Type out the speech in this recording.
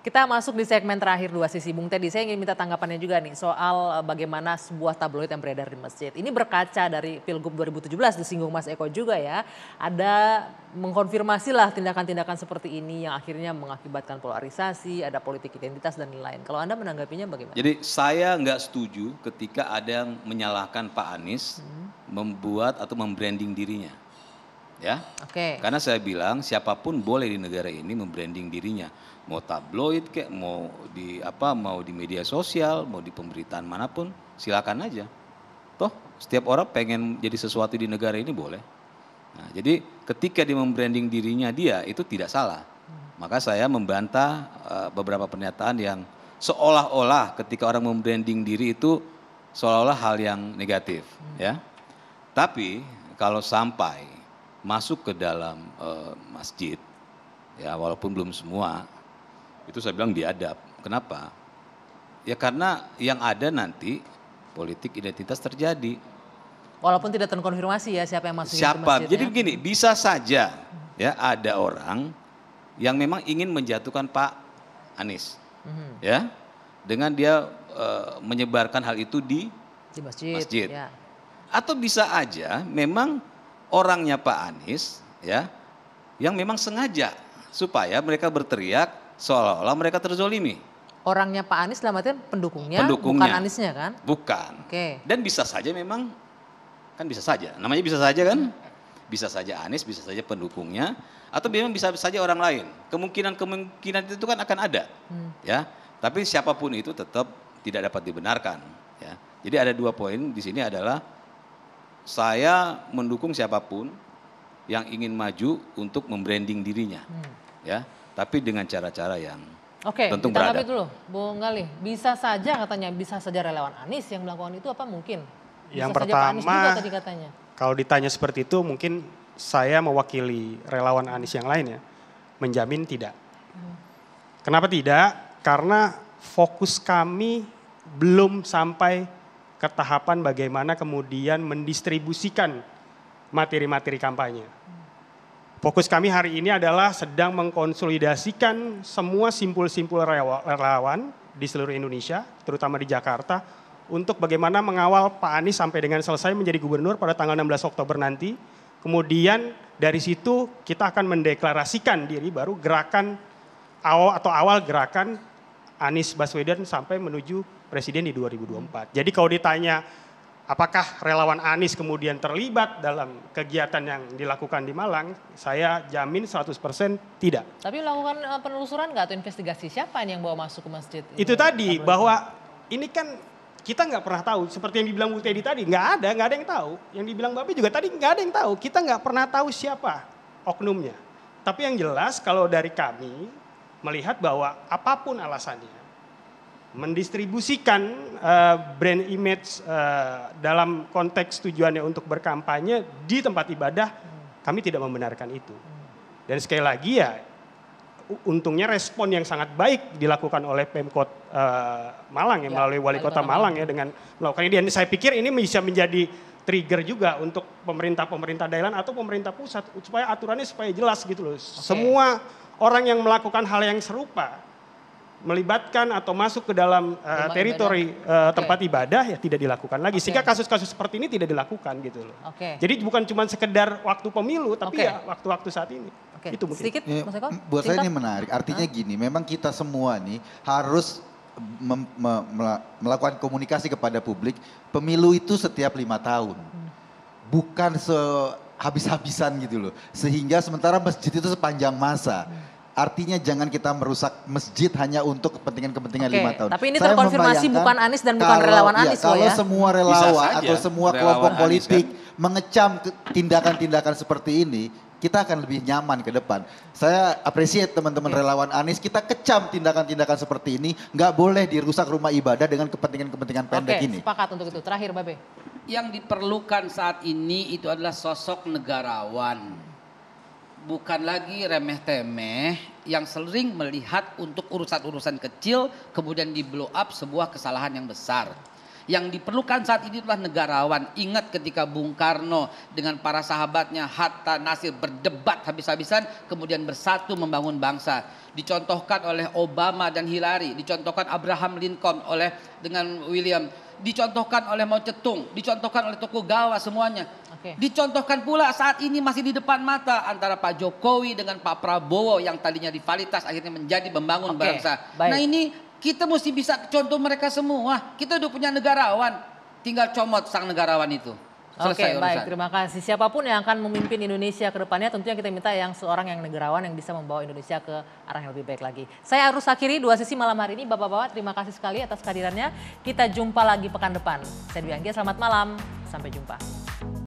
Kita masuk di segmen terakhir dua sisi. Bung Teddy, saya ingin minta tanggapannya juga nih soal bagaimana sebuah tabloid yang beredar di masjid. Ini berkaca dari Pilgub 2017, disinggung Mas Eko juga ya. Ada mengkonfirmasi lah tindakan-tindakan seperti ini yang akhirnya mengakibatkan polarisasi, ada politik identitas dan lain-lain. Kalau Anda menanggapinya bagaimana? Jadi saya nggak setuju ketika ada yang menyalahkan Pak Anies membuat atau membranding dirinya. Ya, karena saya bilang siapapun boleh di negara ini membranding dirinya, mau tabloid kayak mau di media sosial, mau di pemberitaan manapun, silakan aja. Toh setiap orang pengen jadi sesuatu di negara ini boleh. Nah, jadi ketika dia membranding dirinya dia itu tidak salah. Maka saya membantah beberapa pernyataan yang seolah-olah ketika orang membranding diri itu seolah-olah hal yang negatif, ya. Tapi kalau sampai masuk ke dalam masjid, ya walaupun belum semua, itu saya bilang biadab. Kenapa? Ya karena yang ada nanti politik identitas terjadi. Walaupun tidak terkonfirmasi ya siapa yang masuk ke Siapa? masjid. Jadi begini, bisa saja ya ada orang yang memang ingin menjatuhkan Pak Anies, ya, dengan dia menyebarkan hal itu di masjid. Ya. Atau bisa aja memang orangnya Pak Anies ya yang memang sengaja supaya mereka berteriak seolah-olah mereka terzolimi. Orangnya Pak Anies dalam artian pendukungnya, bukan Aniesnya kan? Bukan. Oke. Dan bisa saja memang, kan bisa saja, namanya bisa saja kan? Bisa saja Anies, bisa saja pendukungnya, atau memang bisa saja orang lain. Kemungkinan itu kan akan ada, ya. Tapi siapapun itu tetap tidak dapat dibenarkan. Ya. Jadi ada 2 poin di sini adalah saya mendukung siapapun yang ingin maju untuk membranding dirinya, ya. Tapi dengan cara-cara yang tentu beradab. Oke, dulu, Bung Galih. Bisa saja katanya, bisa saja relawan Anies yang melakukan itu apa mungkin? Bisa yang saja Pak Anies juga pertama, tadi katanya. Kalau ditanya seperti itu mungkin saya mewakili relawan Anies yang lain ya, menjamin tidak. Kenapa tidak? Karena fokus kami belum sampai ke tahapan bagaimana kemudian mendistribusikan materi-materi kampanye. Fokus kami hari ini adalah sedang mengkonsolidasikan semua simpul-simpul relawan di seluruh Indonesia, terutama di Jakarta, untuk bagaimana mengawal Pak Anies sampai dengan selesai menjadi gubernur pada tanggal 16 Oktober nanti. Kemudian dari situ kita akan mendeklarasikan diri baru gerakan awal gerakan Anies Baswedan sampai menuju presiden di 2024. Jadi kalau ditanya apakah relawan Anies kemudian terlibat dalam kegiatan yang dilakukan di Malang, saya jamin 100% tidak. Tapi melakukan penelusuran nggak atau investigasi siapa yang bawa masuk ke masjid? Itu tadi bahwa ini kan kita nggak pernah tahu, seperti yang dibilang Bu Teddy tadi, nggak ada yang tahu. Yang dibilang Bapak juga tadi nggak ada yang tahu, kita nggak pernah tahu siapa oknumnya. Tapi yang jelas kalau dari kami melihat bahwa apapun alasannya, mendistribusikan brand image dalam konteks tujuannya untuk berkampanye di tempat ibadah, kami tidak membenarkan itu. Dan sekali lagi ya, untungnya respon yang sangat baik dilakukan oleh Pemkot Malang ya, melalui Wali Kota Malang ya dengan melakukan ini. Dan saya pikir ini bisa menjadi trigger juga untuk pemerintah daerah atau pemerintah pusat supaya aturannya supaya jelas gitu loh. Semua orang yang melakukan hal yang serupa melibatkan atau masuk ke dalam teritori tempat ibadah ya tidak dilakukan lagi. Sehingga kasus-kasus seperti ini tidak dilakukan gitu loh. Jadi bukan cuma sekedar waktu pemilu tapi ya waktu-waktu saat ini. Itu mungkin. Sedikit, Mas Eko? Buat saya ini menarik. Artinya gini, memang kita semua nih harus melakukan komunikasi kepada publik. Pemilu itu setiap 5 tahun. Bukan habis-habisan gitu loh. Sehingga sementara masjid itu sepanjang masa. Artinya jangan kita merusak masjid hanya untuk kepentingan-kepentingan 5 tahun. Tapi ini terkonfirmasi bukan Anies dan bukan relawan Anies loh ya. Kalau semua relawan atau semua kelompok politik mengecam tindakan-tindakan seperti ini, kita akan lebih nyaman ke depan. Saya appreciate teman-teman relawan Anies, kita kecam tindakan-tindakan seperti ini, nggak boleh dirusak rumah ibadah dengan kepentingan-kepentingan pendek ini. Sepakat untuk itu. Terakhir Babe. Yang diperlukan saat ini itu adalah sosok negarawan. Bukan lagi remeh-temeh yang sering melihat untuk urusan-urusan kecil kemudian di blow up sebuah kesalahan yang besar. Yang diperlukan saat ini adalah negarawan. Ingat ketika Bung Karno dengan para sahabatnya Hatta, Nasir berdebat habis-habisan, kemudian bersatu membangun bangsa. Dicontohkan oleh Obama dan Hillary, dicontohkan Abraham Lincoln dengan William, dicontohkan oleh Mao Zedong, dicontohkan oleh Tokugawa semuanya. Dicontohkan pula saat ini masih di depan mata antara Pak Jokowi dengan Pak Prabowo yang tadinya rivalitas akhirnya menjadi membangun bangsa. Nah ini kita mesti bisa contoh mereka semua. Kita udah punya negarawan, tinggal comot sang negarawan itu. Selesai urusan. Baik, terima kasih. Siapapun yang akan memimpin Indonesia ke depannya tentunya kita minta yang seorang yang negarawan yang bisa membawa Indonesia ke arah yang lebih baik lagi. Saya harus akhiri Dua Sisi malam hari ini. Bapak-bapak terima kasih sekali atas kehadirannya. Kita jumpa lagi pekan depan. Saya Dwi Anggia, selamat malam. Sampai jumpa.